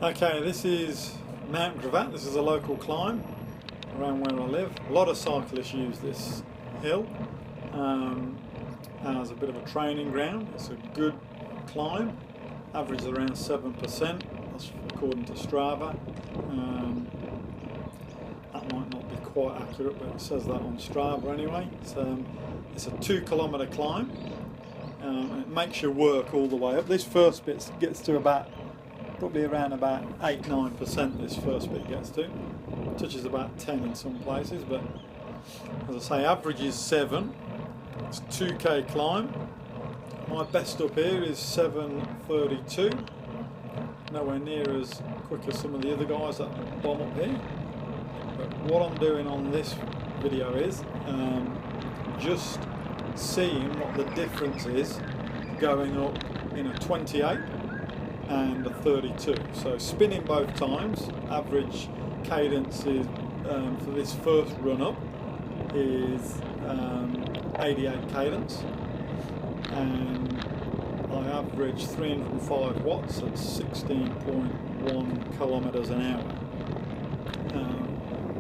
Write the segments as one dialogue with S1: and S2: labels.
S1: Okay, this is Mount Gravatt. This is a local climb around where I live. A lot of cyclists use this hill as a bit of a training ground. It's a good climb, average around 7%, that's according to Strava. That might not be quite accurate, but it says that on Strava anyway. It's a 2-kilometre climb, and it makes you work all the way up. This first bit gets to probably around about 8-9%. This first bit gets to, touches about 10 in some places, but as I say, average is 7. It's a 2k climb. My best up here is 7:32. Nowhere near as quick as some of the other guys that bomb up here. But what I'm doing on this video is just seeing what the difference is going up in a 28 and a 32. So spinning both times, average cadence is for this first run up is 88 cadence, and I average 305 watts at 16.1 kilometers an hour.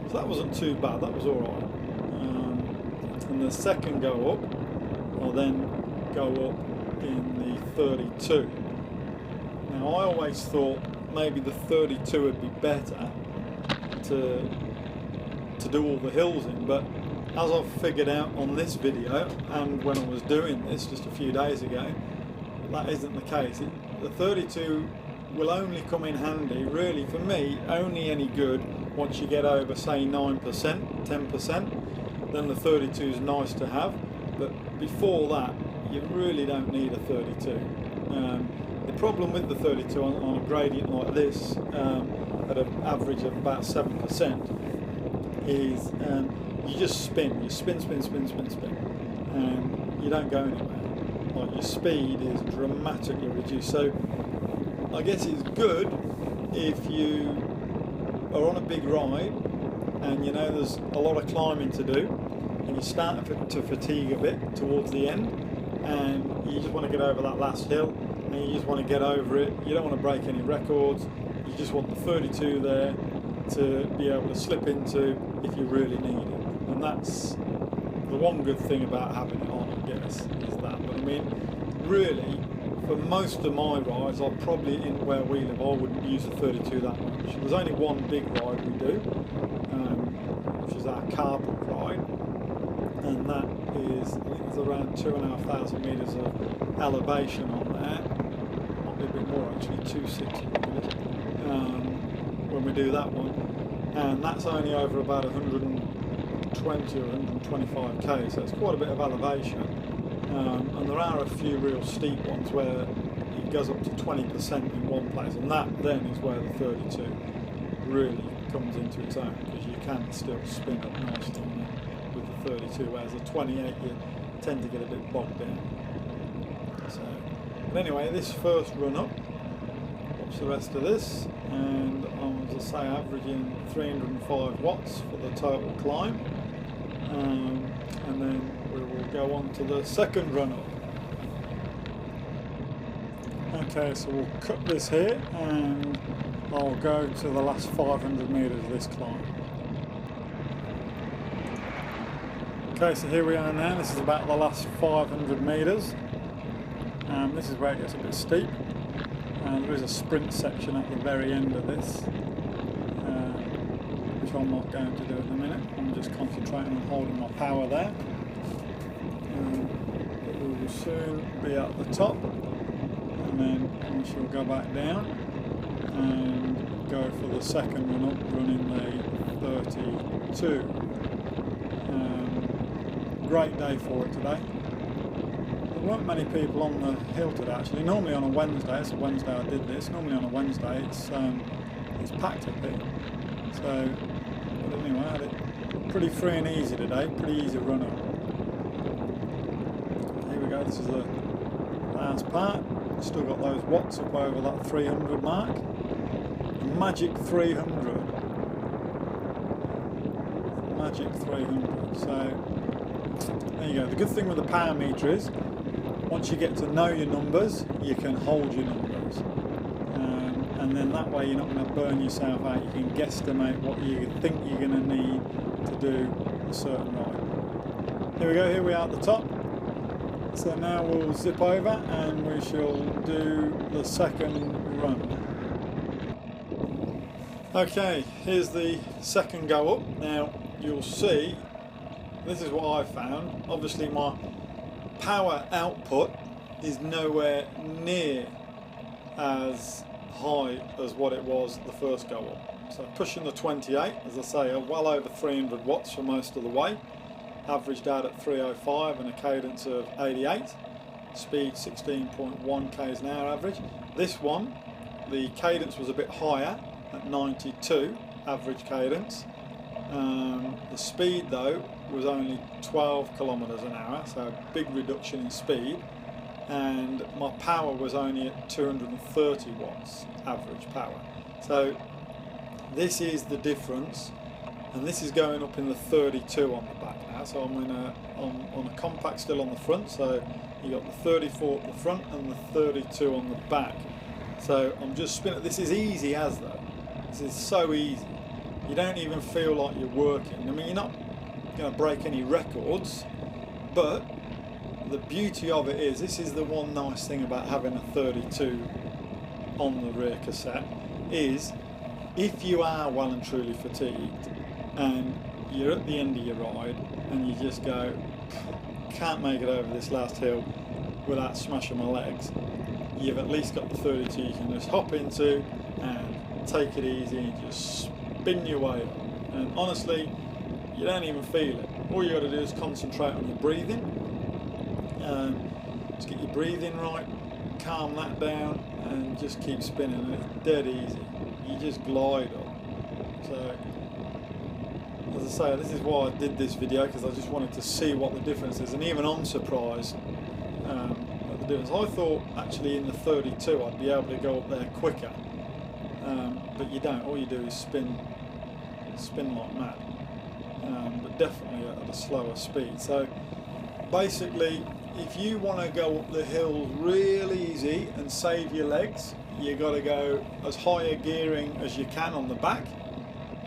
S1: So that wasn't too bad, that was alright. And the second go up, I'll then go up in the 32. Now I always thought maybe the 32 would be better to do all the hills in, but as I've figured out on this video and when I was doing this just a few days ago, that isn't the case. The 32 will only come in handy, really for me, only any good once you get over say 9%, 10%, then the 32 is nice to have, but before that you really don't need a 32. The problem with the 32 on a gradient like this, at an average of about 7%, is you just spin. You spin, and you don't go anywhere. Like, your speed is dramatically reduced. So I guess it's good if you are on a big ride and you know there's a lot of climbing to do and you start to fatigue a bit towards the end and you just want to get over that last hill and you just want to get over it. You don't want to break any records. You just want the 32 there to be able to slip into if you really need it. And that's the one good thing about having it on, I guess, is that. But I mean, really, for most of my rides, I'll probably, in where we live, I wouldn't use the 32 that much. There's only one big ride we do, which is our carpet ride, and that is, I think there's around 2,500 metres of elevation on there. Might be a bit more actually, 260 when we do that one, and that's only over about 120 or 125k, so it's quite a bit of elevation, and there are a few real steep ones where it goes up to 20% in one place, and that then is where the 32 really comes into its own, because you can still spin up nicely with the 32, whereas the 28 you tend to get a bit bogged down. So, but anyway, this first run up, watch the rest of this, and as I say, averaging 305 watts for the total climb, and then we will go on to the second run up. Okay, so we'll cut this here and I'll go to the last 500 metres of this climb. Okay, so here we are now. This is about the last 500 metres. This is where it gets a bit steep. There is a sprint section at the very end of this, which I'm not going to do at the minute. I'm just concentrating on holding my power there. But we will soon be at the top, and then we shall go back down and go for the second run up, running the 32. Great day for it today. There weren't many people on the hill today actually. Normally on a Wednesday, it's a Wednesday I did this, normally on a Wednesday it's packed up here. So, but anyway, I had it pretty free and easy today, pretty easy run up. Here we go, this is the last part. Still got those watts up over that 300 mark. The magic 300. Magic 300. So, there you go. The good thing with the power meter is, once you get to know your numbers, you can hold your numbers. And then that way you're not going to burn yourself out. You can guesstimate what you think you're going to need to do a certain ride. Here we go, here we are at the top. So now we'll zip over and we shall do the second run. Okay, here's the second go up. Now you'll see, this is what I found. Obviously my power output is nowhere near as high as what it was the first go up. So pushing the 28, as I say, well over 300 watts for most of the way. Averaged out at 305 and a cadence of 88. Speed 16.1 k's an hour average. This one, the cadence was a bit higher at 92 average cadence. The speed though was only 12 kilometers an hour, so a big reduction in speed. And my power was only at 230 watts average power. So this is the difference, and this is going up in the 32 on the back now. So I'm on a compact still on the front, so you got the 34 at the front and the 32 on the back. So I'm just spinning. This is easy as though. This is so easy. You don't even feel like you're working. I mean, you're not going to break any records, but the beauty of it is, this is the one nice thing about having a 32 on the rear cassette, is if you are well and truly fatigued and you're at the end of your ride and you just go, can't make it over this last hill without smashing my legs, you've at least got the 32 you can just hop into and take it easy and just spin your way up. And honestly, you don't even feel it. All you got to do is concentrate on your breathing. Just get your breathing right, calm that down, and just keep spinning. And it's dead easy. You just glide up. So, as I say, this is why I did this video, because I just wanted to see what the difference is. And even I'm surprised at the difference. I thought actually in the 32 I'd be able to go up there quicker, but you don't. All you do is spin like mad, but definitely at a slower speed. So basically, if you want to go up the hills real easy and save your legs, you got to go as high a gearing as you can on the back.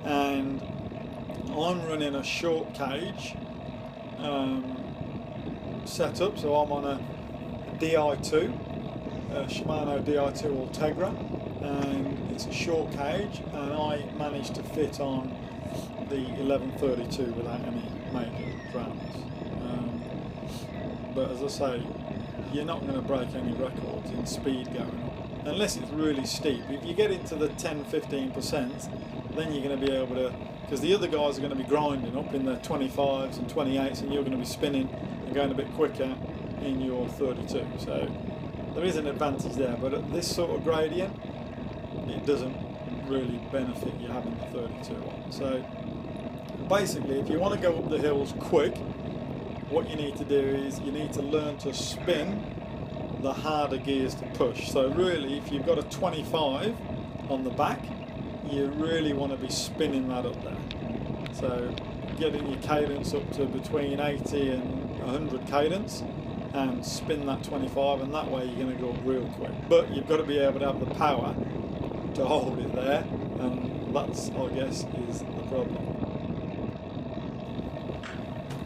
S1: And I'm running a short cage setup, so I'm on a Di2, Shimano Di2 Ultegra, and it's a short cage, and I managed to fit on the 1132 without any major dramas. But as I say, you're not going to break any records in speed going up, unless it's really steep. If you get into the 10-15%, then you're going to be able to, because the other guys are going to be grinding up in the 25s and 28s, and you're going to be spinning and going a bit quicker in your 32. So there is an advantage there, but at this sort of gradient, it doesn't really benefit you having the 32 on. So basically, if you want to go up the hills quick, what you need to do is you need to learn to spin the harder gears to push. So really, if you've got a 25 on the back, you really want to be spinning that up there. So getting your cadence up to between 80 and 100 cadence, and spin that 25, and that way you're going to go up real quick. But you've got to be able to have the power to hold it there, and that's, I guess, is the problem.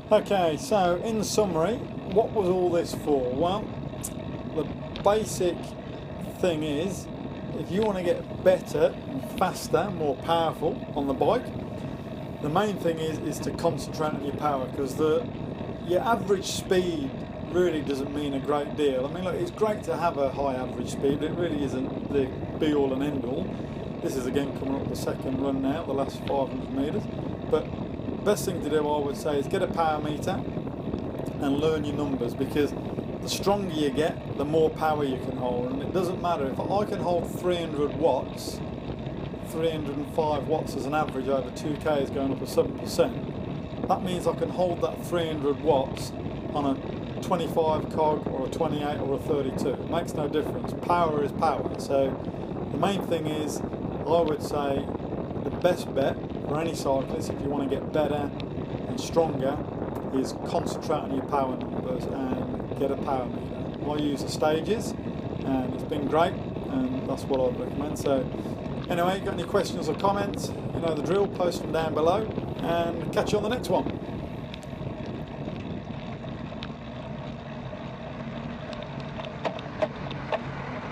S1: Okay, so in summary, what was all this for? Well, the basic thing is, if you want to get better and faster, more powerful on the bike, the main thing is to concentrate on your power, because your average speed really doesn't mean a great deal. I mean, look, it's great to have a high average speed, but it really isn't the be all and end all. This is again coming up the second run now, the last 500 metres. But the best thing to do, I would say, is get a power meter and learn your numbers, because the stronger you get, the more power you can hold. And it doesn't matter if I can hold 300 watts, 305 watts as an average over 2k is going up at 7%. That means I can hold that 300 watts on a 25 cog or a 28 or a 32. It makes no difference. Power is power. So the main thing is, I would say, the best bet for any cyclist, if you want to get better and stronger, is concentrate on your power numbers and get a power meter. I use the stages, and it's been great, and that's what I'd recommend. So Anyway, got any questions or comments, you know the drill, post them down below, and catch you on the next one.